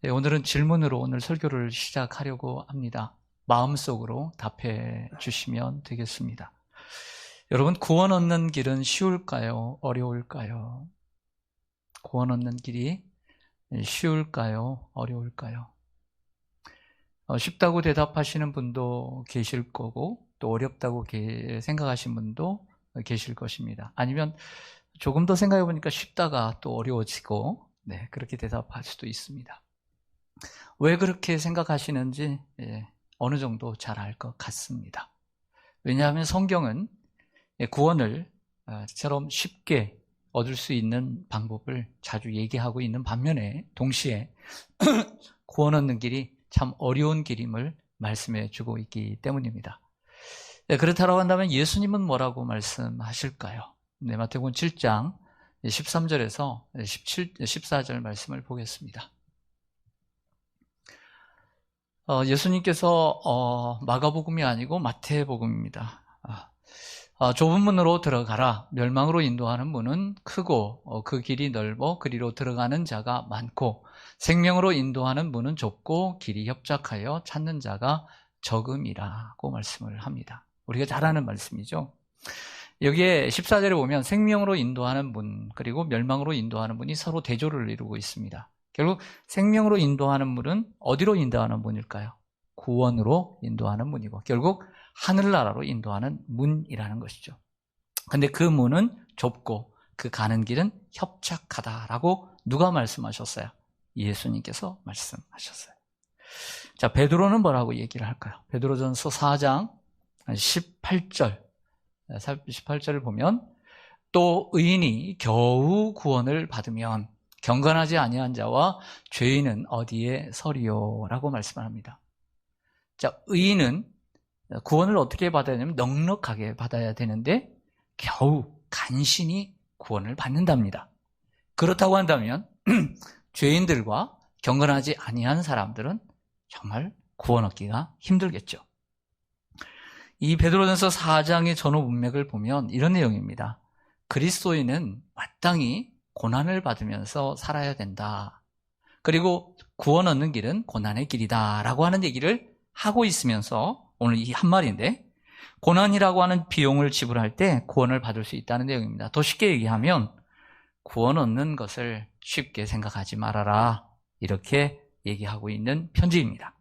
네, 오늘은 질문으로 오늘 설교를 시작하려고 합니다. 마음속으로 답해 주시면 되겠습니다. 여러분, 구원 얻는 길은 쉬울까요? 어려울까요? 구원 얻는 길이 쉬울까요? 어려울까요? 쉽다고 대답하시는 분도 계실 거고, 또 어렵다고 생각하시는 분도 계실 것입니다. 아니면 조금 더 생각해 보니까 쉽다가 또 어려워지고, 네, 그렇게 대답할 수도 있습니다. 왜 그렇게 생각하시는지 어느 정도 잘 알 것 같습니다. 왜냐하면 성경은 구원을 처럼 쉽게 얻을 수 있는 방법을 자주 얘기하고 있는 반면에 동시에 구원 얻는 길이 참 어려운 길임을 말씀해 주고 있기 때문입니다. 그렇다고 한다면 예수님은 뭐라고 말씀하실까요? 마태복음 7장 13절에서 14절 말씀을 보겠습니다. 예수님께서 마가복음이 아니고 마태복음입니다. 좁은 문으로 들어가라. 멸망으로 인도하는 문은 크고 그 길이 넓어 그리로 들어가는 자가 많고 생명으로 인도하는 문은 좁고 길이 협착하여 찾는 자가 적음이라고 말씀을 합니다. 우리가 잘 아는 말씀이죠. 여기에 14절에 보면 생명으로 인도하는 문 그리고 멸망으로 인도하는 문이 서로 대조를 이루고 있습니다. 결국 생명으로 인도하는 문은 어디로 인도하는 문일까요? 구원으로 인도하는 문이고 결국 하늘나라로 인도하는 문이라는 것이죠. 근데 그 문은 좁고 그 가는 길은 협착하다라고 누가 말씀하셨어요? 예수님께서 말씀하셨어요. 자, 베드로는 뭐라고 얘기를 할까요? 베드로전서 4장 18절을 보면 또 의인이 겨우 구원을 받으면 경건하지 아니한 자와 죄인은 어디에 서리요? 라고 말씀을 합니다. 자, 의인은 구원을 어떻게 받아야 되냐면 넉넉하게 받아야 되는데 겨우 간신히 구원을 받는답니다. 그렇다고 한다면 죄인들과 경건하지 아니한 사람들은 정말 구원 얻기가 힘들겠죠. 이 베드로전서 4장의 전후 문맥을 보면 이런 내용입니다. 그리스도인은 마땅히 고난을 받으면서 살아야 된다. 그리고 구원 얻는 길은 고난의 길이다 라고 하는 얘기를 하고 있으면서 오늘 이 한 말인데 고난이라고 하는 비용을 지불할 때 구원을 받을 수 있다는 내용입니다. 더 쉽게 얘기하면 구원 얻는 것을 쉽게 생각하지 말아라 이렇게 얘기하고 있는 편지입니다.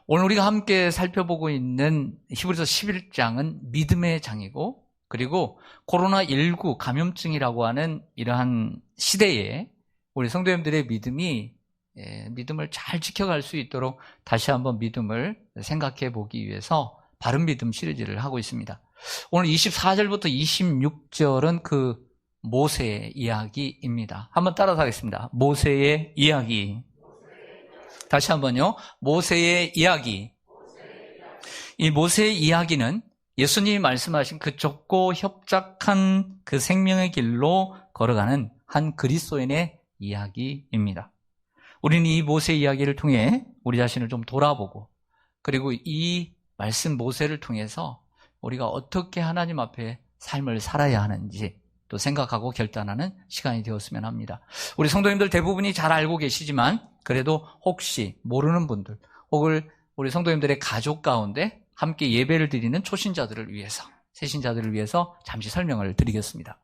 오늘 우리가 함께 살펴보고 있는 히브리서 11장은 믿음의 장이고 그리고 코로나19 감염증이라고 하는 이러한 시대에 우리 성도님들의 믿음을 잘 지켜갈 수 있도록 다시 한번 믿음을 생각해 보기 위해서 바른 믿음 시리즈를 하고 있습니다. 오늘 24절부터 26절은 그 모세의 이야기입니다. 한번 따라서 하겠습니다. 모세의 이야기. 다시 한번요. 모세의 이야기. 이 모세의 이야기는 예수님이 말씀하신 그 좁고 협착한 그 생명의 길로 걸어가는 한 그리스도인의 이야기입니다. 우리는 이 모세의 이야기를 통해 우리 자신을 좀 돌아보고 그리고 이 말씀 모세를 통해서 우리가 어떻게 하나님 앞에 삶을 살아야 하는지 또 생각하고 결단하는 시간이 되었으면 합니다. 우리 성도님들 대부분이 잘 알고 계시지만 그래도 혹시 모르는 분들 혹은 우리 성도님들의 가족 가운데 함께 예배를 드리는 초신자들을 위해서 새신자들을 위해서 잠시 설명을 드리겠습니다.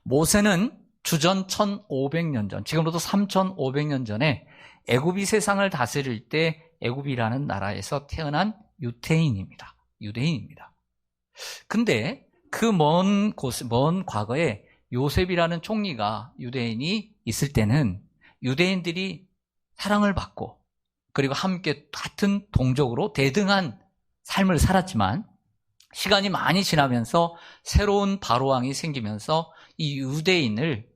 모세는 주전 1500년 전, 지금부터 3500년 전에 애굽이 세상을 다스릴 때 애굽이라는 나라에서 태어난 유대인입니다. 근데 그 먼 과거에 요셉이라는 총리가 유대인이 있을 때는 유대인들이 사랑을 받고 그리고 함께 같은 동족으로 대등한 삶을 살았지만 시간이 많이 지나면서 새로운 바로왕이 생기면서 이 유대인을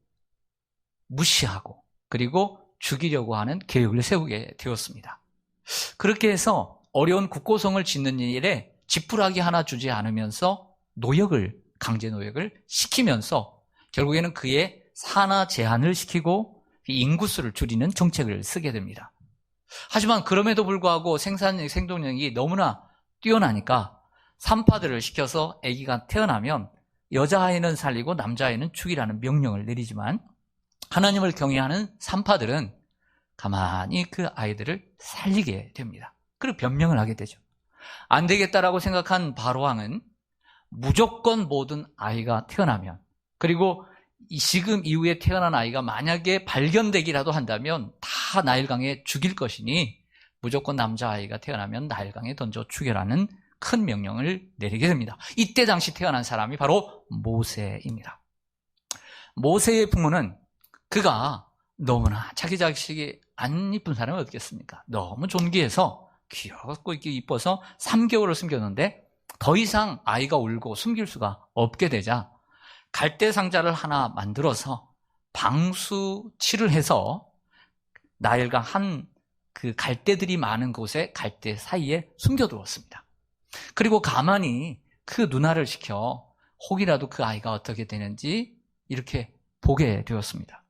무시하고 그리고 죽이려고 하는 계획을 세우게 되었습니다. 그렇게 해서 어려운 국고성을 짓는 일에 지푸라기 하나 주지 않으면서 강제 노역을 시키면서 결국에는 그의 산하 제한을 시키고 인구수를 줄이는 정책을 쓰게 됩니다. 하지만 그럼에도 불구하고 생동력이 너무나 뛰어나니까 산파들을 시켜서 아기가 태어나면 여자아이는 살리고 남자아이는 죽이라는 명령을 내리지만 하나님을 경외하는 산파들은 가만히 그 아이들을 살리게 됩니다. 그리고 변명을 하게 되죠. 안 되겠다라고 생각한 바로왕은 무조건 모든 아이가 태어나면, 그리고 지금 이후에 태어난 아이가 만약에 발견되기라도 한다면 다 나일강에 죽일 것이니 무조건 남자아이가 태어나면 나일강에 던져 죽여라는 큰 명령을 내리게 됩니다. 이때 당시 태어난 사람이 바로 모세입니다. 모세의 부모는 그가 너무나 자기 자식이 안 이쁜 사람이 어떻겠습니까? 너무 존귀해서 귀엽고 이뻐서 3개월을 숨겼는데 더 이상 아이가 울고 숨길 수가 없게 되자 갈대 상자를 하나 만들어서 방수칠을 해서 나일강 그 갈대들이 많은 곳에 갈대 사이에 숨겨두었습니다. 그리고 가만히 그 누나를 시켜 혹이라도 그 아이가 어떻게 되는지 이렇게 보게 되었습니다.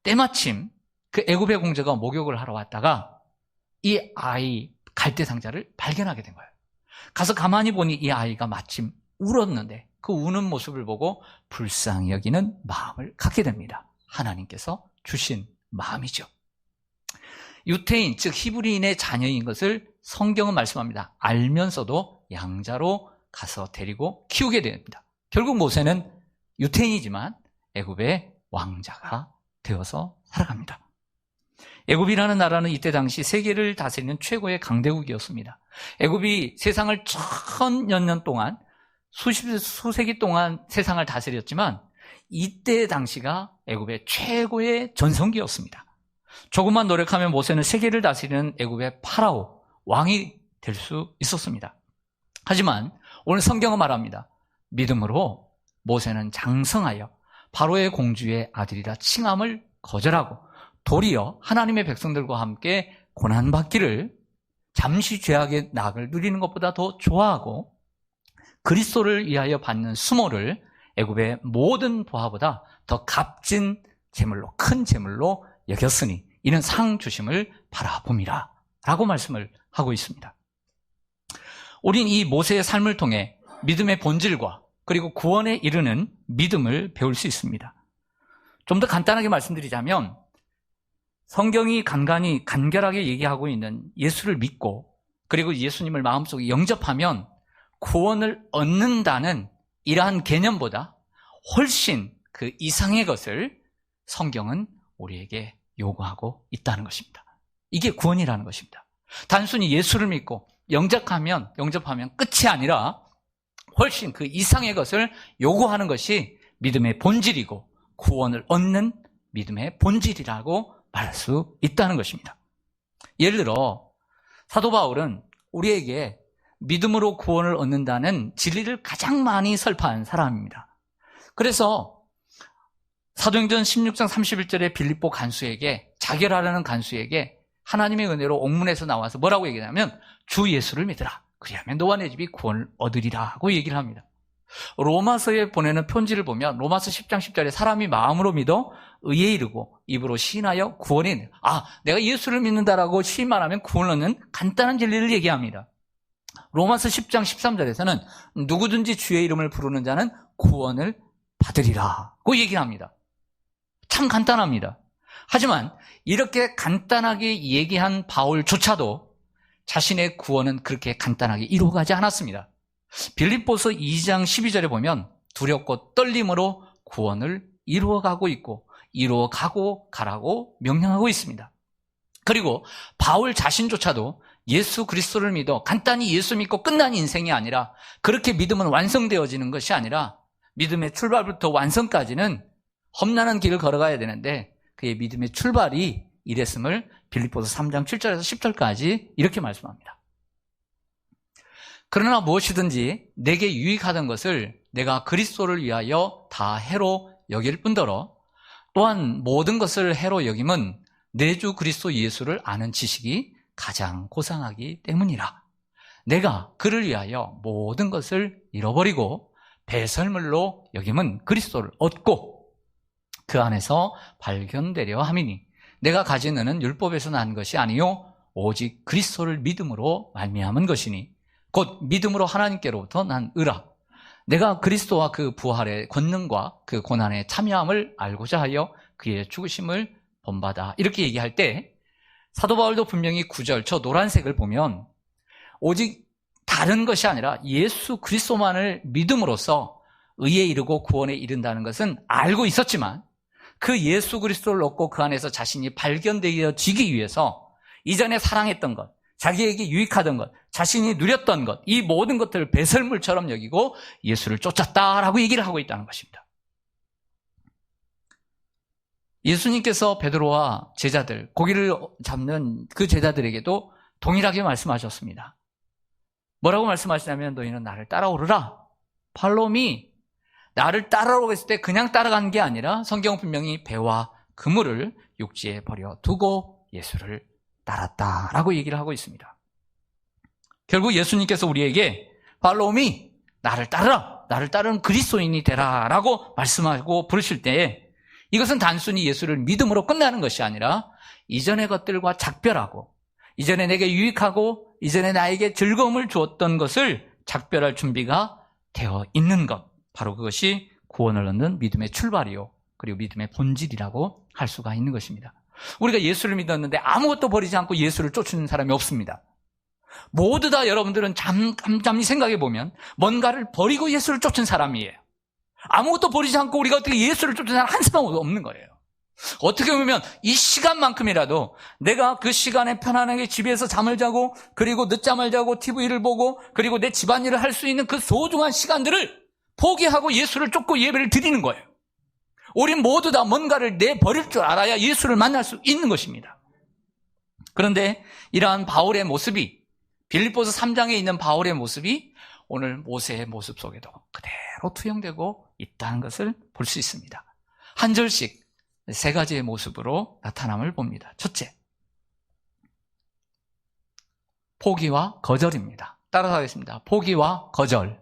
때마침 그 애굽의 공주가 목욕을 하러 왔다가 이 아이 갈대 상자를 발견하게 된 거예요. 가서 가만히 보니 이 아이가 마침 울었는데 그 우는 모습을 보고 불쌍히 여기는 마음을 갖게 됩니다. 하나님께서 주신 마음이죠. 유태인, 즉 히브리인의 자녀인 것을 성경은 말씀합니다. 알면서도 양자로 가서 데리고 키우게 됩니다. 결국 모세는 유태인이지만 애굽의 왕자가 되어서 살아갑니다. 애굽이라는 나라는 이때 당시 세계를 다스리는 최고의 강대국이었습니다. 애굽이 세상을 천여 년 동안 수세기 동안 세상을 다스렸지만 이때 당시가 애굽의 최고의 전성기였습니다. 조금만 노력하면 모세는 세계를 다스리는 애굽의 파라오 왕이 될 수 있었습니다. 하지만 오늘 성경은 말합니다. 믿음으로 모세는 장성하여 바로의 공주의 아들이라 칭함을 거절하고 도리어 하나님의 백성들과 함께 고난받기를 잠시 죄악의 낙을 누리는 것보다 더 좋아하고 그리스도를 위하여 받는 수모를 애굽의 모든 보화보다 더 값진 제물로, 큰 제물로 여겼으니 이는 상 주심을 바라봄이라 라고 말씀을 하고 있습니다. 우린 이 모세의 삶을 통해 믿음의 본질과 그리고 구원에 이르는 믿음을 배울 수 있습니다. 좀 더 간단하게 말씀드리자면 성경이 간결하게 얘기하고 있는 예수를 믿고 그리고 예수님을 마음속에 영접하면 구원을 얻는다는 이러한 개념보다 훨씬 그 이상의 것을 성경은 우리에게 요구하고 있다는 것입니다. 이게 구원이라는 것입니다. 단순히 예수를 믿고 영접하면 끝이 아니라 훨씬 그 이상의 것을 요구하는 것이 믿음의 본질이고 구원을 얻는 믿음의 본질이라고 말할 수 있다는 것입니다. 예를 들어 사도 바울은 우리에게 믿음으로 구원을 얻는다는 진리를 가장 많이 설파한 사람입니다. 그래서 사도행전 16장 31절에 빌립보 간수에게 자결하려는 간수에게 하나님의 은혜로 옥문에서 나와서 뭐라고 얘기하냐면 주 예수를 믿으라. 그리하면 너와 내 집이 구원을 얻으리라 하고 얘기를 합니다. 로마서에 보내는 편지를 보면 로마서 10장 10절에 사람이 마음으로 믿어 의에 이르고 입으로 시인하여 구원에 이르는 내가 예수를 믿는다라고 시인만 하면 구원을 얻는 간단한 진리를 얘기합니다. 로마서 10장 13절에서는 누구든지 주의 이름을 부르는 자는 구원을 받으리라고 얘기를 합니다. 참 간단합니다. 하지만 이렇게 간단하게 얘기한 바울조차도 자신의 구원은 그렇게 간단하게 이루어가지 않았습니다. 빌립보서 2장 12절에 보면 두렵고 떨림으로 구원을 이루어가고 있고 이루어가고 가라고 명령하고 있습니다. 그리고 바울 자신조차도 예수 그리스도를 믿어 간단히 예수 믿고 끝난 인생이 아니라 그렇게 믿음은 완성되어지는 것이 아니라 믿음의 출발부터 완성까지는 험난한 길을 걸어가야 되는데 그의 믿음의 출발이 이랬음을 빌립보서 3장 7절에서 10절까지 이렇게 말씀합니다. 그러나 무엇이든지 내게 유익하던 것을 내가 그리스도를 위하여 다 해로 여길 뿐더러 또한 모든 것을 해로 여김은 내 주 그리스도 예수를 아는 지식이 가장 고상하기 때문이라. 내가 그를 위하여 모든 것을 잃어버리고 배설물로 여김은 그리스도를 얻고 그 안에서 발견되려 함이니 내가 가진 은은 율법에서 난 것이 아니요 오직 그리스도를 믿음으로 말미암은 것이니 곧 믿음으로 하나님께로부터 난 의라. 내가 그리스도와 그 부활의 권능과 그 고난의 참여함을 알고자 하여 그의 죽으심을 본받아. 이렇게 얘기할 때 사도 바울도 분명히 9절 저 노란색을 보면 오직 다른 것이 아니라 예수 그리스도만을 믿음으로써 의에 이르고 구원에 이른다는 것은 알고 있었지만 그 예수 그리스도를 얻고 그 안에서 자신이 발견되어지기 위해서 이전에 사랑했던 것, 자기에게 유익하던 것, 자신이 누렸던 것, 이 모든 것들을 배설물처럼 여기고 예수를 쫓았다라고 얘기를 하고 있다는 것입니다. 예수님께서 베드로와 제자들, 고기를 잡는 그 제자들에게도 동일하게 말씀하셨습니다. 뭐라고 말씀하시냐면 너희는 나를 따라오르라. Follow me. 나를 따라오라고 했을 때 그냥 따라간 게 아니라 성경은 분명히 배와 그물을 육지에 버려두고 예수를 따랐다라고 얘기를 하고 있습니다. 결국 예수님께서 우리에게 Follow me. 나를 따르라. 나를 따르는 그리스도인이 되라 라고 말씀하고 부르실 때에 이것은 단순히 예수를 믿음으로 끝나는 것이 아니라 이전의 것들과 작별하고 이전에 내게 유익하고 이전에 나에게 즐거움을 주었던 것을 작별할 준비가 되어 있는 것, 바로 그것이 구원을 얻는 믿음의 출발이요 그리고 믿음의 본질이라고 할 수가 있는 것입니다. 우리가 예수를 믿었는데 아무것도 버리지 않고 예수를 쫓는 사람이 없습니다. 모두 다 여러분들은 잠잠히 생각해 보면 뭔가를 버리고 예수를 쫓은 사람이에요. 아무것도 버리지 않고 우리가 어떻게 예수를 쫓는 사람 한 사람도 없는 거예요. 어떻게 보면 이 시간만큼이라도 내가 그 시간에 편안하게 집에서 잠을 자고 그리고 늦잠을 자고 TV를 보고 그리고 내 집안일을 할 수 있는 그 소중한 시간들을 포기하고 예수를 쫓고 예배를 드리는 거예요. 우린 모두 다 뭔가를 내버릴 줄 알아야 예수를 만날 수 있는 것입니다. 그런데 이러한 바울의 모습이 빌립보서 3장에 있는 바울의 모습이 오늘 모세의 모습 속에도 그대로 투영되고 있다는 것을 볼 수 있습니다. 한 절씩 세 가지의 모습으로 나타남을 봅니다. 첫째, 포기와 거절입니다. 따라서 하겠습니다. 포기와 거절.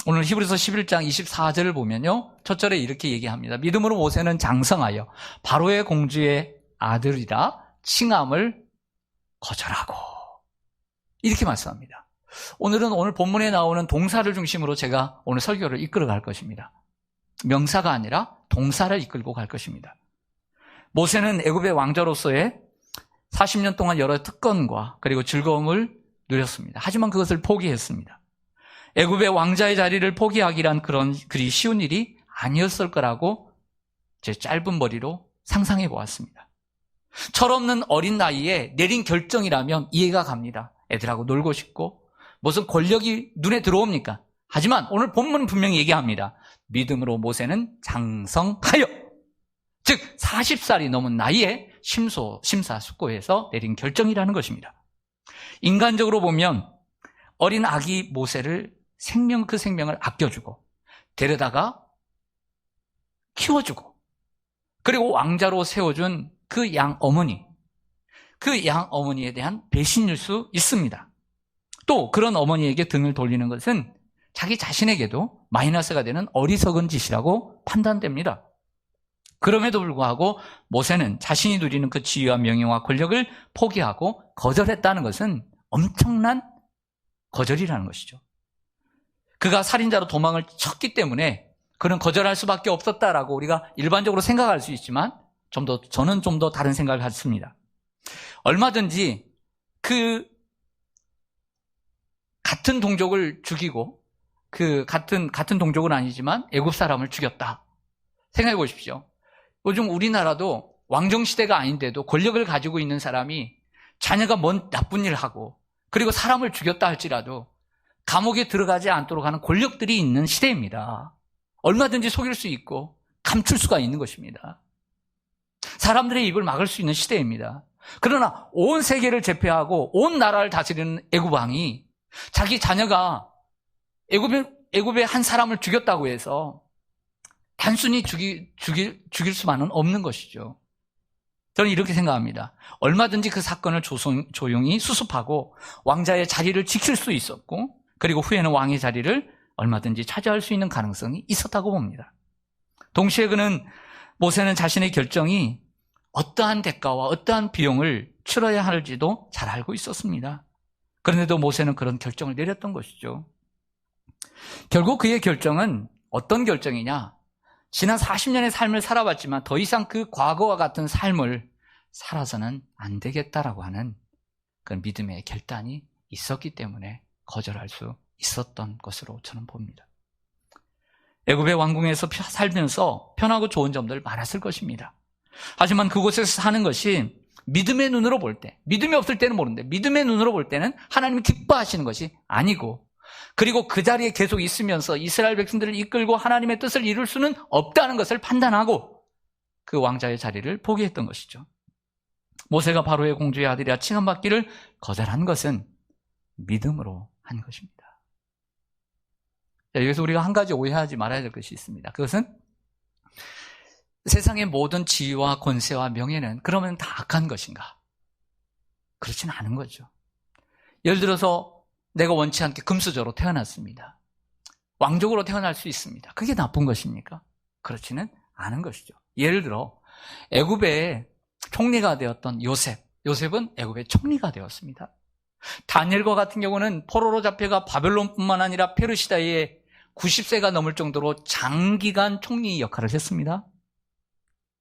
오늘 히브리서 11장 24절을 보면요, 첫 절에 이렇게 얘기합니다. 믿음으로 모세는 장성하여 바로의 공주의 아들이라 칭함을 거절하고, 이렇게 말씀합니다. 오늘은 오늘 본문에 나오는 동사를 중심으로 제가 오늘 설교를 이끌어 갈 것입니다. 명사가 아니라 동사를 이끌고 갈 것입니다. 모세는 애굽의 왕자로서의 40년 동안 여러 특권과 그리고 즐거움을 누렸습니다. 하지만 그것을 포기했습니다. 애굽의 왕자의 자리를 포기하기란 그리 쉬운 일이 아니었을 거라고 제 짧은 머리로 상상해 보았습니다. 철없는 어린 나이에 내린 결정이라면 이해가 갑니다. 애들하고 놀고 싶고 무슨 권력이 눈에 들어옵니까? 하지만 오늘 본문은 분명히 얘기합니다. 믿음으로 모세는 장성하여, 즉 40살이 넘은 나이에 심사숙고해서 내린 결정이라는 것입니다. 인간적으로 보면 어린 아기 모세를 그 생명을 아껴주고 데려다가 키워주고 그리고 왕자로 세워준 그 양어머니에 대한 배신일 수 있습니다. 또 그런 어머니에게 등을 돌리는 것은 자기 자신에게도 마이너스가 되는 어리석은 짓이라고 판단됩니다. 그럼에도 불구하고 모세는 자신이 누리는 그 지위와 명예와 권력을 포기하고 거절했다는 것은 엄청난 거절이라는 것이죠. 그가 살인자로 도망을 쳤기 때문에 그는 거절할 수밖에 없었다라고 우리가 일반적으로 생각할 수 있지만 저는 좀 더 다른 생각을 갖습니다. 얼마든지 그 같은 동족을 죽이고 같은 동족은 아니지만 애굽 사람을 죽였다. 생각해 보십시오. 요즘 우리나라도 왕정시대가 아닌데도 권력을 가지고 있는 사람이 자녀가 뭔 나쁜 일을 하고 그리고 사람을 죽였다 할지라도 감옥에 들어가지 않도록 하는 권력들이 있는 시대입니다. 얼마든지 속일 수 있고 감출 수가 있는 것입니다. 사람들의 입을 막을 수 있는 시대입니다. 그러나 온 세계를 제패하고 온 나라를 다스리는 애굽 왕이 자기 자녀가 애굽의 한 사람을 죽였다고 해서 단순히 죽일 수만은 없는 것이죠. 저는 이렇게 생각합니다. 얼마든지 그 사건을 조용히 수습하고 왕자의 자리를 지킬 수 있었고 그리고 후에는 왕의 자리를 얼마든지 차지할 수 있는 가능성이 있었다고 봅니다. 동시에 모세는 자신의 결정이 어떠한 대가와 어떠한 비용을 치러야 할지도 잘 알고 있었습니다. 그런데도 모세는 그런 결정을 내렸던 것이죠. 결국 그의 결정은 어떤 결정이냐? 지난 40년의 삶을 살아봤지만 더 이상 그 과거와 같은 삶을 살아서는 안 되겠다라고 하는 그 믿음의 결단이 있었기 때문에 거절할 수 있었던 것으로 저는 봅니다. 애굽의 왕궁에서 살면서 편하고 좋은 점들 많았을 것입니다. 하지만 그곳에서 사는 것이 믿음의 눈으로 볼 때, 믿음이 없을 때는 모르는데 믿음의 눈으로 볼 때는 하나님이 기뻐하시는 것이 아니고, 그리고 그 자리에 계속 있으면서 이스라엘 백성들을 이끌고 하나님의 뜻을 이룰 수는 없다는 것을 판단하고 그 왕자의 자리를 포기했던 것이죠. 모세가 바로의 공주의 아들이라 칭함받기를 거절한 것은 믿음으로 한 것입니다. 여기서 우리가 한 가지 오해하지 말아야 될 것이 있습니다. 그것은 세상의 모든 지위와 권세와 명예는 그러면 다 악한 것인가? 그렇지는 않은 거죠. 예를 들어서 내가 원치 않게 금수저로 태어났습니다. 왕족으로 태어날 수 있습니다. 그게 나쁜 것입니까? 그렇지는 않은 것이죠. 예를 들어 애굽의 총리가 되었던 요셉은 애굽의 총리가 되었습니다. 다니엘과 같은 경우는 포로로 잡혀가 바벨론뿐만 아니라 페르시아에 90세가 넘을 정도로 장기간 총리 역할을 했습니다.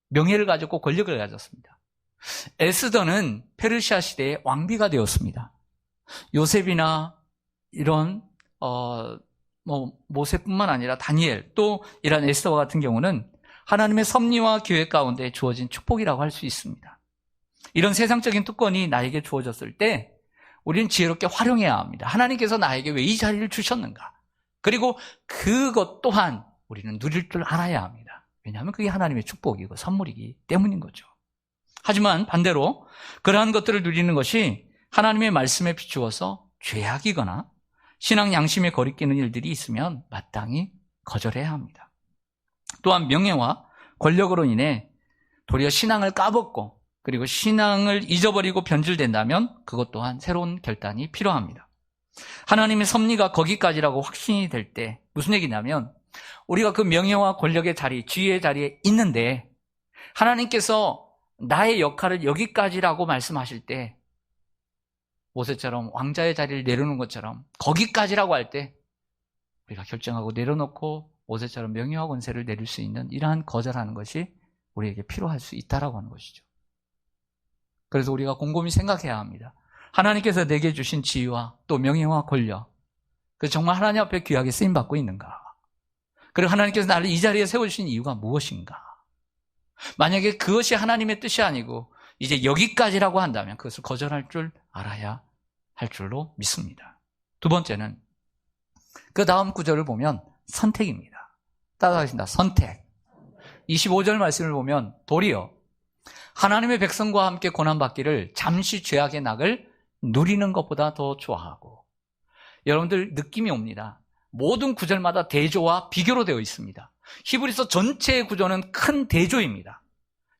명예를 가졌고 권력을 가졌습니다. 에스더는 페르시아 시대의 왕비가 되었습니다. 요셉이나 이런 모세뿐만 아니라 다니엘, 또 이런 에스더와 같은 경우는 하나님의 섭리와 계획 가운데 주어진 축복이라고 할 수 있습니다. 이런 세상적인 특권이 나에게 주어졌을 때 우리는 지혜롭게 활용해야 합니다. 하나님께서 나에게 왜 이 자리를 주셨는가? 그리고 그것 또한 우리는 누릴 줄 알아야 합니다. 왜냐하면 그게 하나님의 축복이고 선물이기 때문인 거죠. 하지만 반대로 그러한 것들을 누리는 것이 하나님의 말씀에 비추어서 죄악이거나 신앙 양심에 거리끼는 일들이 있으면 마땅히 거절해야 합니다. 또한 명예와 권력으로 인해 도리어 신앙을 까먹고 그리고 신앙을 잊어버리고 변질된다면 그것 또한 새로운 결단이 필요합니다. 하나님의 섭리가 거기까지라고 확신이 될 때 무슨 얘기냐면 우리가 그 명예와 권력의 자리, 지위의 자리에 있는데 하나님께서 나의 역할을 여기까지라고 말씀하실 때 모세처럼 왕자의 자리를 내려놓은 것처럼 거기까지라고 할 때 우리가 결정하고 내려놓고 모세처럼 명예와 권세를 내릴 수 있는 이러한 거절하는 것이 우리에게 필요할 수 있다라고 하는 것이죠. 그래서 우리가 곰곰이 생각해야 합니다. 하나님께서 내게 주신 지위와 또 명예와 권력, 그 정말 하나님 앞에 귀하게 쓰임받고 있는가? 그리고 하나님께서 나를 이 자리에 세워주신 이유가 무엇인가? 만약에 그것이 하나님의 뜻이 아니고 이제 여기까지라고 한다면 그것을 거절할 줄 알아야 할 줄로 믿습니다. 두 번째는 그 다음 구절을 보면 선택입니다. 따라가겠습니다. 선택. 25절 말씀을 보면 도리어 하나님의 백성과 함께 고난받기를 잠시 죄악의 낙을 누리는 것보다 더 좋아하고, 여러분들 느낌이 옵니다. 모든 구절마다 대조와 비교로 되어 있습니다. 히브리서 전체의 구조는 큰 대조입니다.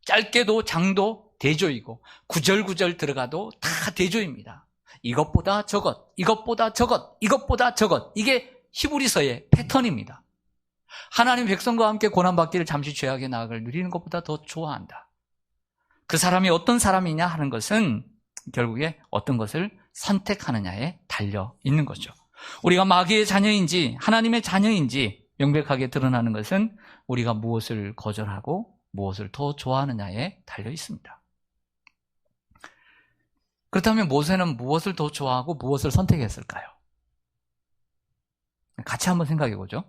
짧게도 장도 대조이고 구절구절 들어가도 다 대조입니다. 이것보다 저것, 이것보다 저것, 이것보다 저것, 이게 히브리서의 패턴입니다. 하나님 백성과 함께 고난받기를 잠시 죄악의 낙을 누리는 것보다 더 좋아한다. 그 사람이 어떤 사람이냐 하는 것은 결국에 어떤 것을 선택하느냐에 달려 있는 거죠. 우리가 마귀의 자녀인지 하나님의 자녀인지 명백하게 드러나는 것은 우리가 무엇을 거절하고 무엇을 더 좋아하느냐에 달려 있습니다. 그렇다면 모세는 무엇을 더 좋아하고 무엇을 선택했을까요? 같이 한번 생각해 보죠.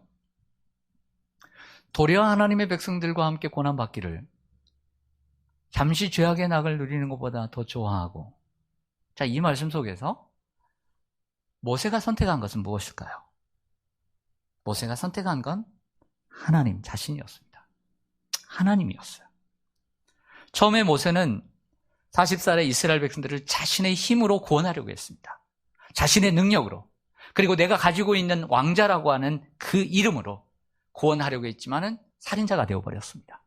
도리어 하나님의 백성들과 함께 고난받기를 잠시 죄악의 낙을 누리는 것보다 더 좋아하고, 자, 이 말씀 속에서 모세가 선택한 것은 무엇일까요? 모세가 선택한 건 하나님 자신이었습니다. 하나님이었어요. 처음에 모세는 40살의 이스라엘 백성들을 자신의 힘으로 구원하려고 했습니다. 자신의 능력으로, 그리고 내가 가지고 있는 왕자라고 하는 그 이름으로 구원하려고 했지만은 살인자가 되어버렸습니다.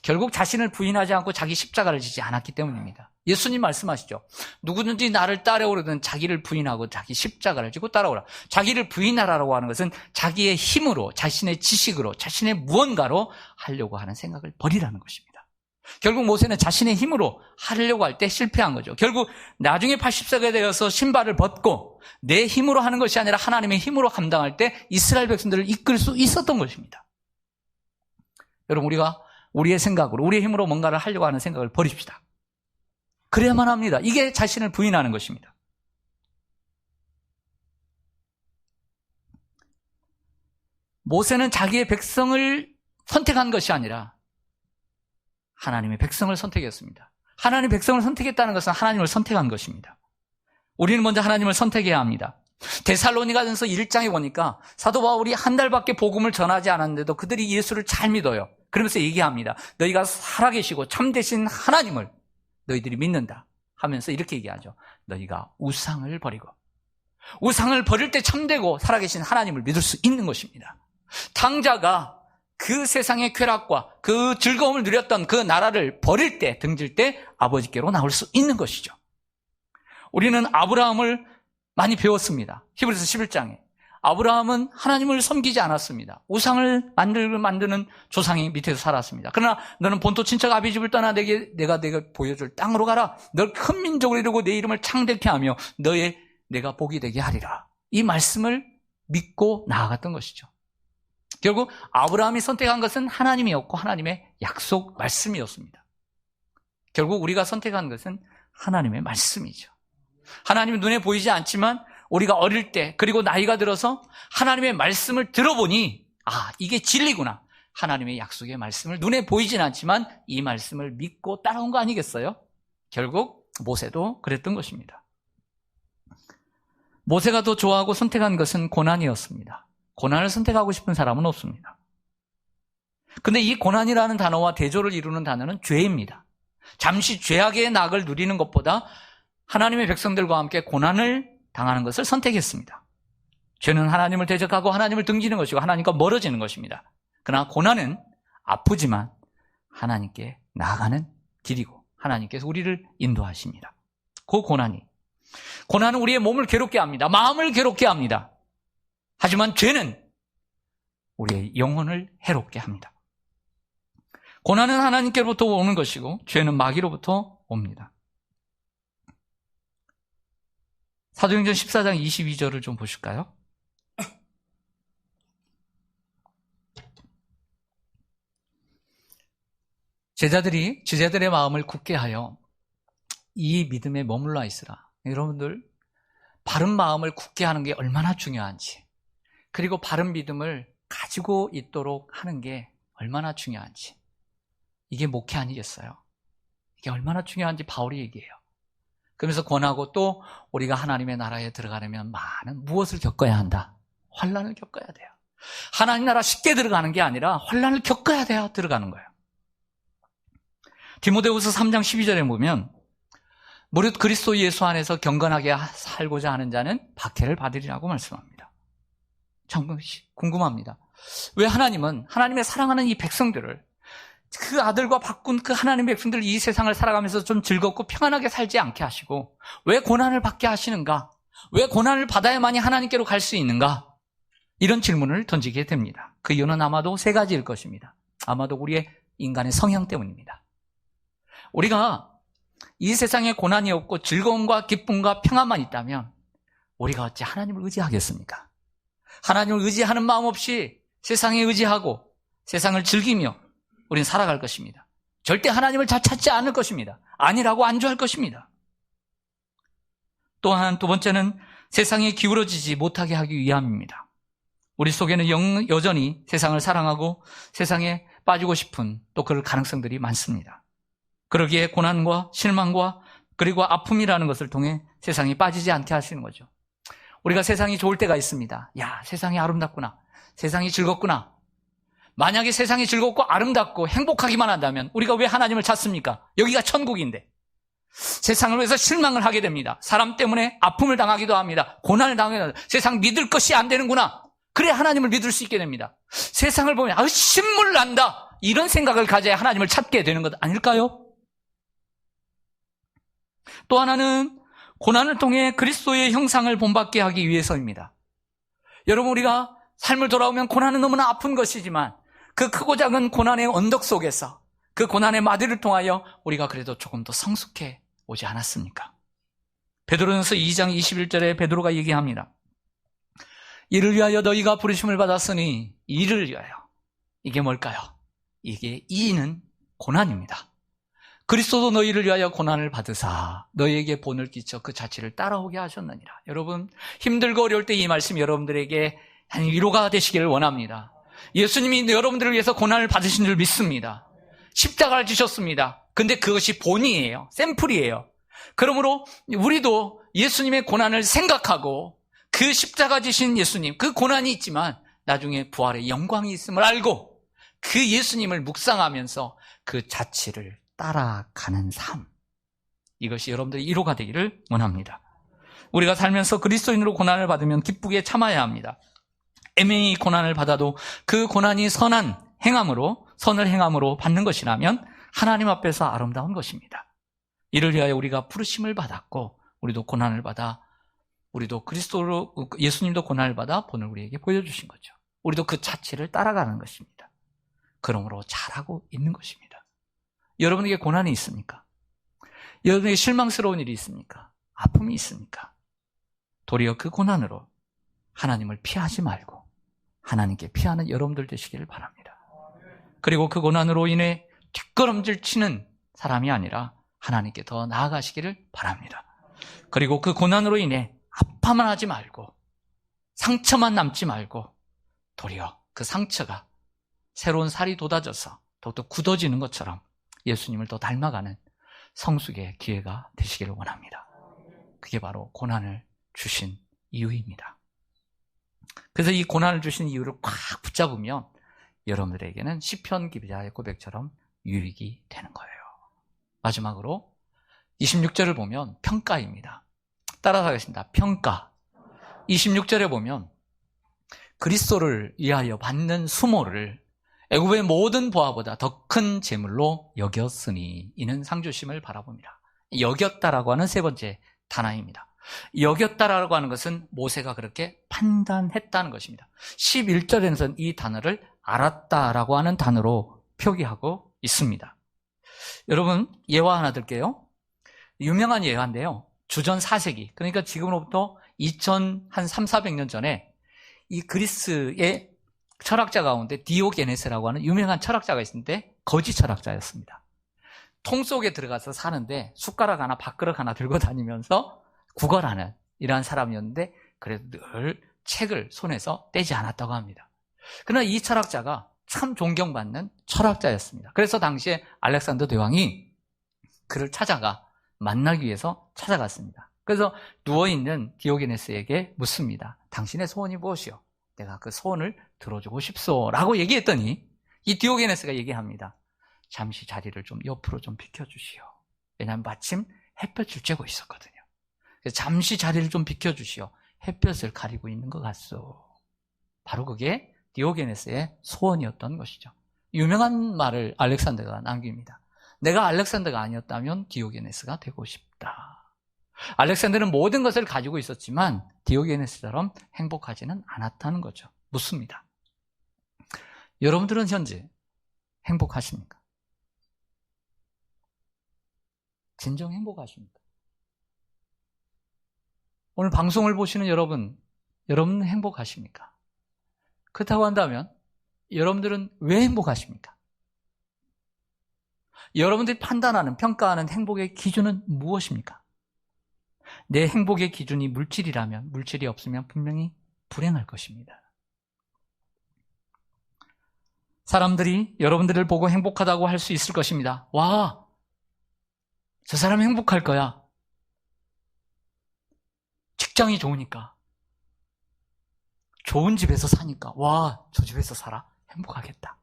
결국 자신을 부인하지 않고 자기 십자가를 지지 않았기 때문입니다. 예수님 말씀하시죠. 누구든지 나를 따라오려든 자기를 부인하고 자기 십자가를 지고 따라오라. 자기를 부인하라고 하는 것은 자기의 힘으로, 자신의 지식으로, 자신의 무언가로 하려고 하는 생각을 버리라는 것입니다. 결국 모세는 자신의 힘으로 하려고 할 때 실패한 거죠. 결국 나중에 80세가 되어서 신발을 벗고 내 힘으로 하는 것이 아니라 하나님의 힘으로 감당할 때 이스라엘 백성들을 이끌 수 있었던 것입니다. 여러분, 우리가 우리의 생각으로, 우리의 힘으로 뭔가를 하려고 하는 생각을 버립시다. 그래야만 합니다. 이게 자신을 부인하는 것입니다. 모세는 자기의 백성을 선택한 것이 아니라 하나님의 백성을 선택했습니다. 하나님의 백성을 선택했다는 것은 하나님을 선택한 것입니다. 우리는 먼저 하나님을 선택해야 합니다. 데살로니가전서 1장에 보니까 사도 바울이 한 달밖에 복음을 전하지 않았는데도 그들이 예수를 잘 믿어요. 그러면서 얘기합니다. 너희가 살아계시고 참되신 하나님을 너희들이 믿는다 하면서 이렇게 얘기하죠. 너희가 우상을 버리고, 우상을 버릴 때 참되고 살아계신 하나님을 믿을 수 있는 것입니다. 탕자가 그 세상의 쾌락과 그 즐거움을 누렸던 그 나라를 버릴 때, 등질 때 아버지께로 나올 수 있는 것이죠. 우리는 아브라함을 많이 배웠습니다. 히브리서 11장에. 아브라함은 하나님을 섬기지 않았습니다. 우상을 만드는 조상이 밑에서 살았습니다. 그러나 너는 본토 친척 아비 집을 떠나 내가 보여줄 땅으로 가라. 널 큰 민족으로 이루고 내 이름을 창대케 하며 내가 복이 되게 하리라. 이 말씀을 믿고 나아갔던 것이죠. 결국 아브라함이 선택한 것은 하나님이었고 하나님의 약속 말씀이었습니다. 결국 우리가 선택한 것은 하나님의 말씀이죠. 하나님은 눈에 보이지 않지만 우리가 어릴 때 그리고 나이가 들어서 하나님의 말씀을 들어보니 이게 진리구나. 하나님의 약속의 말씀을 눈에 보이진 않지만 이 말씀을 믿고 따라온 거 아니겠어요? 결국 모세도 그랬던 것입니다. 모세가 더 좋아하고 선택한 것은 고난이었습니다. 고난을 선택하고 싶은 사람은 없습니다. 근데 이 고난이라는 단어와 대조를 이루는 단어는 죄입니다. 잠시 죄악의 낙을 누리는 것보다 하나님의 백성들과 함께 고난을 당하는 것을 선택했습니다. 죄는 하나님을 대적하고 하나님을 등지는 것이고 하나님과 멀어지는 것입니다. 그러나 고난은 아프지만 하나님께 나아가는 길이고 하나님께서 우리를 인도하십니다. 그 고난은 우리의 몸을 괴롭게 합니다. 마음을 괴롭게 합니다. 하지만 죄는 우리의 영혼을 해롭게 합니다. 고난은 하나님께로부터 오는 것이고 죄는 마귀로부터 옵니다. 사도행전 14장 22절을 좀 보실까요? 제자들의 마음을 굳게 하여 이 믿음에 머물러 있으라. 여러분들, 바른 마음을 굳게 하는 게 얼마나 중요한지, 그리고 바른 믿음을 가지고 있도록 하는 게 얼마나 중요한지, 이게 목회 아니겠어요? 이게 얼마나 중요한지 바울이 얘기해요. 그러면서 권하고 또 우리가 하나님의 나라에 들어가려면 무엇을 겪어야 한다? 환난을 겪어야 돼요. 하나님 나라 쉽게 들어가는 게 아니라 환난을 겪어야 돼야 들어가는 거예요. 디모데후서 3장 12절에 보면 무릇 그리스도 예수 안에서 경건하게 살고자 하는 자는 박해를 받으리라고 말씀합니다. 참 궁금합니다. 왜 하나님은 하나님의 사랑하는 이 백성들을, 그 아들과 바꾼 그 하나님의 백성들, 이 세상을 살아가면서 좀 즐겁고 평안하게 살지 않게 하시고 왜 고난을 받게 하시는가? 왜 고난을 받아야만이 하나님께로 갈 수 있는가? 이런 질문을 던지게 됩니다. 그 이유는 아마도 세 가지일 것입니다. 아마도 우리의 인간의 성향 때문입니다. 우리가 이 세상에 고난이 없고 즐거움과 기쁨과 평안만 있다면 우리가 어찌 하나님을 의지하겠습니까? 하나님을 의지하는 마음 없이 세상에 의지하고 세상을 즐기며 우리는 살아갈 것입니다. 절대 하나님을 잘 찾지 않을 것입니다. 아니라고 안주할 것입니다. 또한 두 번째는 세상에 기울어지지 못하게 하기 위함입니다. 우리 속에는 여전히 세상을 사랑하고 세상에 빠지고 싶은 또 그럴 가능성들이 많습니다. 그러기에 고난과 실망과 그리고 아픔이라는 것을 통해 세상에 빠지지 않게 하시는 거죠. 우리가 세상이 좋을 때가 있습니다. 야, 세상이 아름답구나. 세상이 즐겁구나. 만약에 세상이 즐겁고 아름답고 행복하기만 한다면 우리가 왜 하나님을 찾습니까? 여기가 천국인데. 세상을 위해서 실망을 하게 됩니다. 사람 때문에 아픔을 당하기도 합니다. 고난을 당하기도 합니다. 세상 믿을 것이 안 되는구나. 그래 하나님을 믿을 수 있게 됩니다. 세상을 보면 신물 난다. 이런 생각을 가져야 하나님을 찾게 되는 것 아닐까요? 또 하나는 고난을 통해 그리스도의 형상을 본받게 하기 위해서입니다. 여러분, 우리가 삶을 돌아오면 고난은 너무나 아픈 것이지만 그 크고 작은 고난의 언덕 속에서 그 고난의 마디를 통하여 우리가 그래도 조금 더 성숙해 오지 않았습니까? 베드로전서 2장 21절에 베드로가 얘기합니다. 이를 위하여 너희가 부르심을 받았으니, 이를 위하여. 이게 뭘까요? 이는 고난입니다. 그리스도도 너희를 위하여 고난을 받으사 너희에게 본을 끼쳐 그 자취를 따라오게 하셨느니라. 여러분, 힘들고 어려울 때 이 말씀이 여러분들에게 한 위로가 되시기를 원합니다. 예수님이 여러분들을 위해서 고난을 받으신 줄 믿습니다. 십자가를 지셨습니다. 근데 그것이 본이에요. 샘플이에요. 그러므로 우리도 예수님의 고난을 생각하고 그 십자가 지신 예수님, 그 고난이 있지만 나중에 부활의 영광이 있음을 알고 그 예수님을 묵상하면서 그 자취를 따라가는 삶, 이것이 여러분들의 위로가 되기를 원합니다. 우리가 살면서 그리스도인으로 고난을 받으면 기쁘게 참아야 합니다. 애매히 고난을 받아도 그 고난이 선한 행함으로, 선을 행함으로 받는 것이라면 하나님 앞에서 아름다운 것입니다. 이를 위하여 우리가 부르심을 받았고 우리도 고난을 받아, 우리도 그리스도로, 예수님도 고난을 받아 본을 우리에게 보여주신 거죠. 우리도 그 자취를 따라가는 것입니다. 그러므로 잘하고 있는 것입니다. 여러분에게 고난이 있습니까? 여러분에게 실망스러운 일이 있습니까? 아픔이 있습니까? 도리어 그 고난으로 하나님을 피하지 말고 하나님께 피하는 여러분들 되시기를 바랍니다. 그리고 그 고난으로 인해 뒷걸음질 치는 사람이 아니라 하나님께 더 나아가시기를 바랍니다. 그리고 그 고난으로 인해 아파만 하지 말고 상처만 남지 말고 도리어 그 상처가 새로운 살이 돋아져서 더욱더 굳어지는 것처럼 예수님을 더 닮아가는 성숙의 기회가 되시기를 원합니다. 그게 바로 고난을 주신 이유입니다. 그래서 이 고난을 주신 이유를 꽉 붙잡으면 여러분들에게는 시편 기자의 고백처럼 유익이 되는 거예요. 마지막으로 26절을 보면 평가입니다. 따라서 하겠습니다. 평가. 26절에 보면 그리스도를 위하여 받는 수모를 애굽의 모든 보화보다 더 큰 재물로 여겼으니 이는 상주심을 바라봅니다. 여겼다라고 하는 세 번째 단어입니다. 여겼다라고 하는 것은 모세가 그렇게 판단했다는 것입니다. 11절에서는 이 단어를 알았다라고 하는 단어로 표기하고 있습니다. 여러분, 예화 하나 들게요. 유명한 예화인데요. 주전 4세기, 그러니까 지금으로부터 300~400년 전에 이 그리스의 철학자 가운데 디오게네스라고 하는 유명한 철학자가 있는데 거지 철학자였습니다. 통 속에 들어가서 사는데 숟가락 하나 밥그릇 하나 들고 다니면서 구걸하는 이러한 사람이었는데 그래도 늘 책을 손에서 떼지 않았다고 합니다. 그러나 이 철학자가 참 존경받는 철학자였습니다. 그래서 당시에 알렉산더 대왕이 그를 찾아가 만나기 위해서 찾아갔습니다. 그래서 누워있는 디오게네스에게 묻습니다. 당신의 소원이 무엇이요? 내가 그 소원을 들어주고 싶소 라고 얘기했더니 이 디오게네스가 얘기합니다. 잠시 자리를 좀 옆으로 좀 비켜주시오. 왜냐하면 마침 햇볕을 쬐고 있었거든요. 그래서 잠시 자리를 좀 비켜주시오. 햇볕을 가리고 있는 것 같소. 바로 그게 디오게네스의 소원이었던 것이죠. 유명한 말을 알렉산더가 남깁니다. 내가 알렉산더가 아니었다면 디오게네스가 되고 싶다. 알렉산더는 모든 것을 가지고 있었지만 디오게네스처럼 행복하지는 않았다는 거죠. 묻습니다. 여러분들은 현재 행복하십니까? 진정 행복하십니까? 오늘 방송을 보시는 여러분은 행복하십니까? 그렇다고 한다면 여러분들은 왜 행복하십니까? 여러분들이 판단하는, 평가하는 행복의 기준은 무엇입니까? 내 행복의 기준이 물질이라면, 물질이 없으면 분명히 불행할 것입니다. 사람들이 여러분들을 보고 행복하다고 할 수 있을 것입니다. 와, 저 사람 행복할 거야. 직장이 좋으니까, 좋은 집에서 사니까, 와, 저 집에서 살아? 행복하겠다.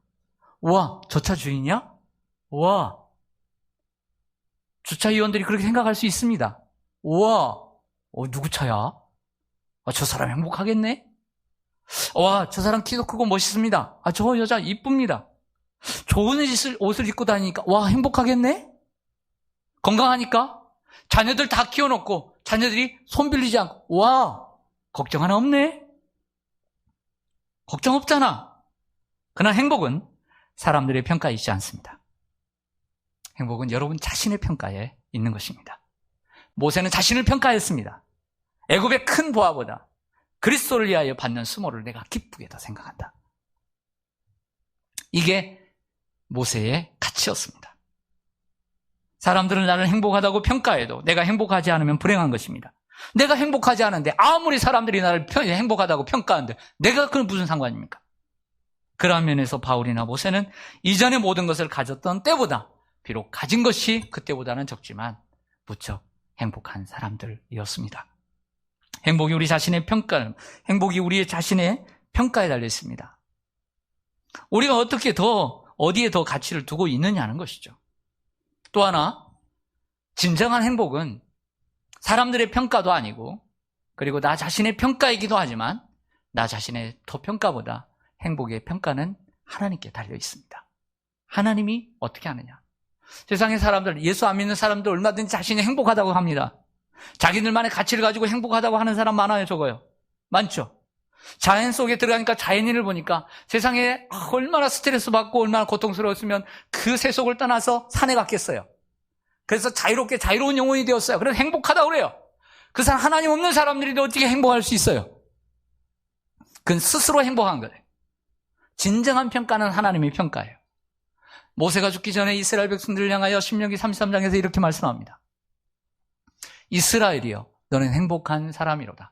와, 저 차 주인이야? 와, 주차위원들이 그렇게 생각할 수 있습니다. 와, 누구 차야? 저 사람 행복하겠네? 와, 저 사람 키도 크고 멋있습니다. 저 여자 이쁩니다. 좋은 옷을 입고 다니니까, 와, 행복하겠네? 건강하니까? 자녀들 다 키워놓고, 자녀들이 손 빌리지 않고, 와, 걱정 하나 없네? 걱정 없잖아. 그러나 행복은 사람들의 평가에 있지 않습니다. 행복은 여러분 자신의 평가에 있는 것입니다. 모세는 자신을 평가했습니다. 애굽의 큰 보화보다 그리스도를 위하여 받는 수모를 내가 기쁘게 더 생각한다. 이게 모세의 가치였습니다. 사람들은 나를 행복하다고 평가해도 내가 행복하지 않으면 불행한 것입니다. 내가 행복하지 않은데 아무리 사람들이 나를 행복하다고 평가하는데 내가 그건 무슨 상관입니까? 그런 면에서 바울이나 모세는 이전의 모든 것을 가졌던 때보다 비록 가진 것이 그때보다는 적지만 무척 행복한 사람들이었습니다. 행복이 우리의 자신의 평가에 달려 있습니다. 우리가 어디에 더 가치를 두고 있느냐는 것이죠. 또 하나, 진정한 행복은 사람들의 평가도 아니고, 그리고 나 자신의 평가이기도 하지만 나 자신의 더 평가보다 행복의 평가는 하나님께 달려 있습니다. 하나님이 어떻게 하느냐? 세상의 사람들, 예수 안 믿는 사람들 얼마든지 자신이 행복하다고 합니다. 자기들만의 가치를 가지고 행복하다고 하는 사람 많아요, 적어요? 많죠? 자연 속에 들어가니까 자연인을 보니까 세상에 얼마나 스트레스 받고 얼마나 고통스러웠으면 그 세속을 떠나서 산에 갔겠어요. 그래서 자유로운 영혼이 되었어요. 그래서 행복하다고 그래요. 그 사람, 하나님 없는 사람들이 어떻게 행복할 수 있어요? 그건 스스로 행복한 거예요. 진정한 평가는 하나님의 평가예요. 모세가 죽기 전에 이스라엘 백성들을 향하여 신명기 33장에서 이렇게 말씀합니다. 이스라엘이여, 너는 행복한 사람이로다.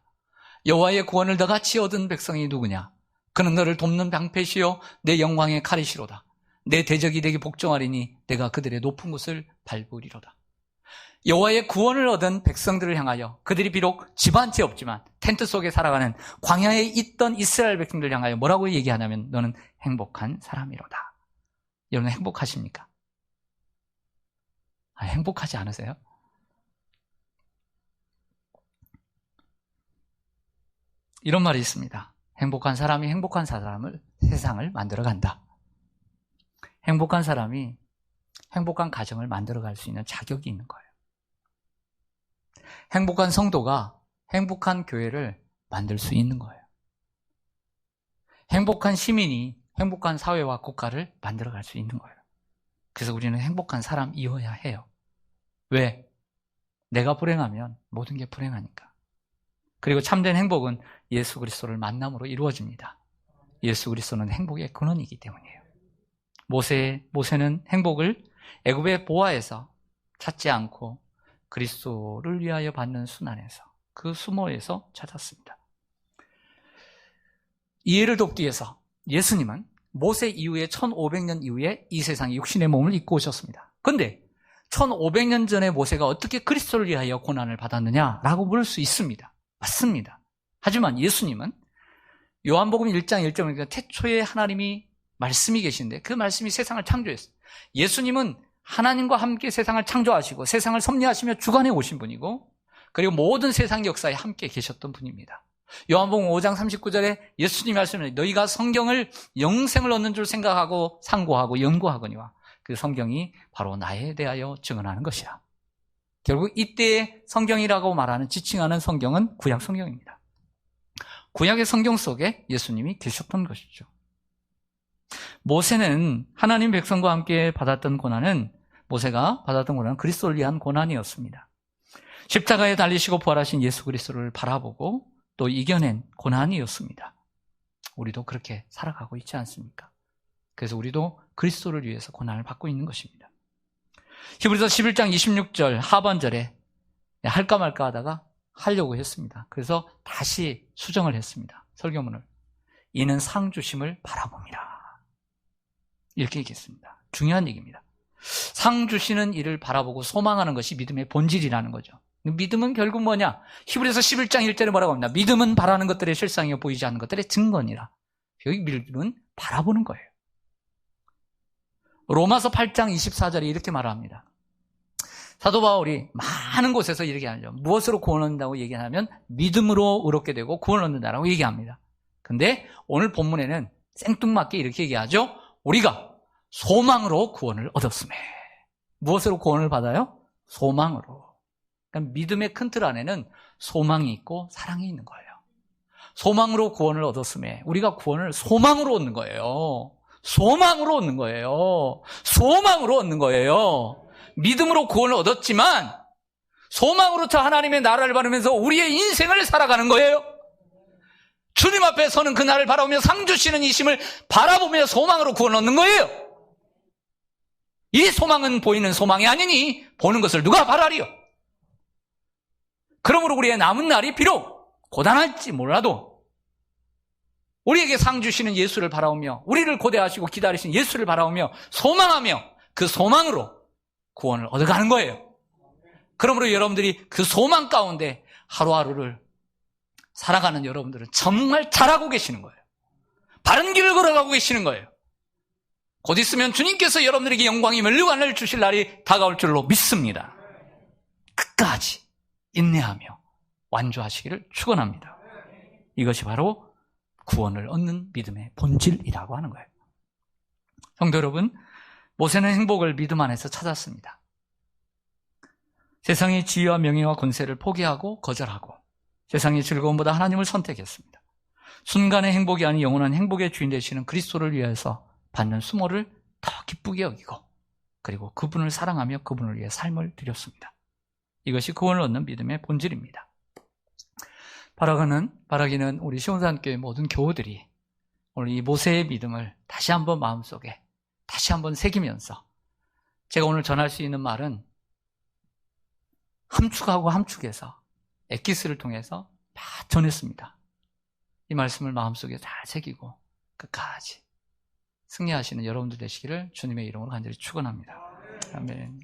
여호와의 구원을 다 같이 얻은 백성이 누구냐? 그는 너를 돕는 방패시요 내 영광의 칼이시로다. 내 대적이 내게 복종하리니 내가 그들의 높은 곳을 밟으리로다. 여호와의 구원을 얻은 백성들을 향하여, 그들이 비록 집 한 채 없지만 텐트 속에 살아가는 광야에 있던 이스라엘 백성들을 향하여 뭐라고 얘기하냐면 너는 행복한 사람이로다. 여러분 행복하십니까? 행복하지 않으세요? 이런 말이 있습니다. 행복한 사람이 행복한 세상을 만들어간다. 행복한 사람이 행복한 가정을 만들어갈 수 있는 자격이 있는 거예요. 행복한 성도가 행복한 교회를 만들 수 있는 거예요. 행복한 시민이 행복한 사회와 국가를 만들어갈 수 있는 거예요. 그래서 우리는 행복한 사람이어야 해요. 왜? 내가 불행하면 모든 게 불행하니까. 그리고 참된 행복은 예수 그리스도를 만남으로 이루어집니다. 예수 그리스도는 행복의 근원이기 때문이에요. 모세는 행복을 애굽의 보화에서 찾지 않고 그리스도를 위하여 받는 순환에서, 그 수모에서 찾았습니다. 이해를 돕기 위해서 예수님은 모세 이후에 1500년 이후에 이 세상에 육신의 몸을 입고 오셨습니다. 그런데 1500년 전에 모세가 어떻게 그리스도를 위하여 고난을 받았느냐라고 물을 수 있습니다. 맞습니다. 하지만 예수님은 요한복음 1장 1절에 보니까 태초에 하나님이 말씀이 계신데 그 말씀이 세상을 창조했어요. 예수님은 하나님과 함께 세상을 창조하시고 세상을 섭리하시며 주관해 오신 분이고, 그리고 모든 세상 역사에 함께 계셨던 분입니다. 요한복음 5장 39절에 예수님이 말씀하셨는데 너희가 성경을 영생을 얻는 줄 생각하고 상고하고 연구하거니와 그 성경이 바로 나에 대하여 증언하는 것이라. 결국 이때의 성경이라고 말하는, 지칭하는 성경은 구약 성경입니다. 구약의 성경 속에 예수님이 계셨던 것이죠. 모세는 하나님 백성과 함께 모세가 받았던 고난은 그리스도를 위한 고난이었습니다. 십자가에 달리시고 부활하신 예수 그리스도를 바라보고 또 이겨낸 고난이었습니다. 우리도 그렇게 살아가고 있지 않습니까? 그래서 우리도 그리스도를 위해서 고난을 받고 있는 것입니다. 히브리서 11장 26절 하반절에 할까 말까 하다가 하려고 했습니다. 그래서 다시 수정을 했습니다. 설교문을. 이는 상 주심을 바라봅니다. 이렇게 얘기했습니다. 중요한 얘기입니다. 상 주시는 이를 바라보고 소망하는 것이 믿음의 본질이라는 거죠. 믿음은 결국 뭐냐? 히브리서 11장 1절에 뭐라고 합니다. 믿음은 바라는 것들의 실상이요 보이지 않는 것들의 증거니라. 여기 믿음은 바라보는 거예요. 로마서 8장 24절에 이렇게 말합니다. 사도 바울이 많은 곳에서 이렇게 하죠. 무엇으로 구원 얻는다고 얘기하면 믿음으로 의롭게 되고 구원 얻는다라고 얘기합니다. 근데 오늘 본문에는 생뚱맞게 이렇게 얘기하죠. 우리가 소망으로 구원을 얻었음에. 무엇으로 구원을 받아요? 소망으로. 그러니까 믿음의 큰 틀 안에는 소망이 있고 사랑이 있는 거예요. 소망으로 구원을 얻었음에 우리가 구원을 소망으로 얻는 거예요. 소망으로 얻는 거예요. 소망으로 얻는 거예요. 믿음으로 구원을 얻었지만 소망으로부터 하나님의 나라를 바라면서 우리의 인생을 살아가는 거예요. 주님 앞에 서는 그 날을 바라보며 상 주시는 이심을 바라보며 소망으로 구원을 얻는 거예요. 이 소망은 보이는 소망이 아니니 보는 것을 누가 바라리요? 그러므로 우리의 남은 날이 비록 고단할지 몰라도 우리에게 상 주시는 예수를 바라오며 우리를 고대하시고 기다리신 예수를 바라오며 소망하며 그 소망으로 구원을 얻어가는 거예요. 그러므로 여러분들이 그 소망 가운데 하루하루를 살아가는 여러분들은 정말 잘하고 계시는 거예요. 바른 길을 걸어가고 계시는 거예요. 곧 있으면 주님께서 여러분들에게 영광의 면류관을 주실 날이 다가올 줄로 믿습니다. 끝까지 인내하며 완주하시기를 축원합니다. 이것이 바로 구원을 얻는 믿음의 본질이라고 하는 거예요. 성도 여러분, 모세는 행복을 믿음 안에서 찾았습니다. 세상의 지위와 명예와 권세를 포기하고 거절하고 세상의 즐거움보다 하나님을 선택했습니다. 순간의 행복이 아닌 영원한 행복의 주인 되시는 그리스도를 위해서 받는 수모를 더 기쁘게 여기고 그리고 그분을 사랑하며 그분을 위해 삶을 드렸습니다. 이것이 구원을 얻는 믿음의 본질입니다. 바라기는 우리 시온산교회 모든 교우들이 오늘 이 모세의 믿음을 다시 한번 마음속에 다시 한번 새기면서 제가 오늘 전할 수 있는 말은 함축하고 함축해서 엑기스를 통해서 다 전했습니다. 이 말씀을 마음속에 잘 새기고 끝까지 승리하시는 여러분들 되시기를 주님의 이름으로 간절히 축원합니다. 아멘.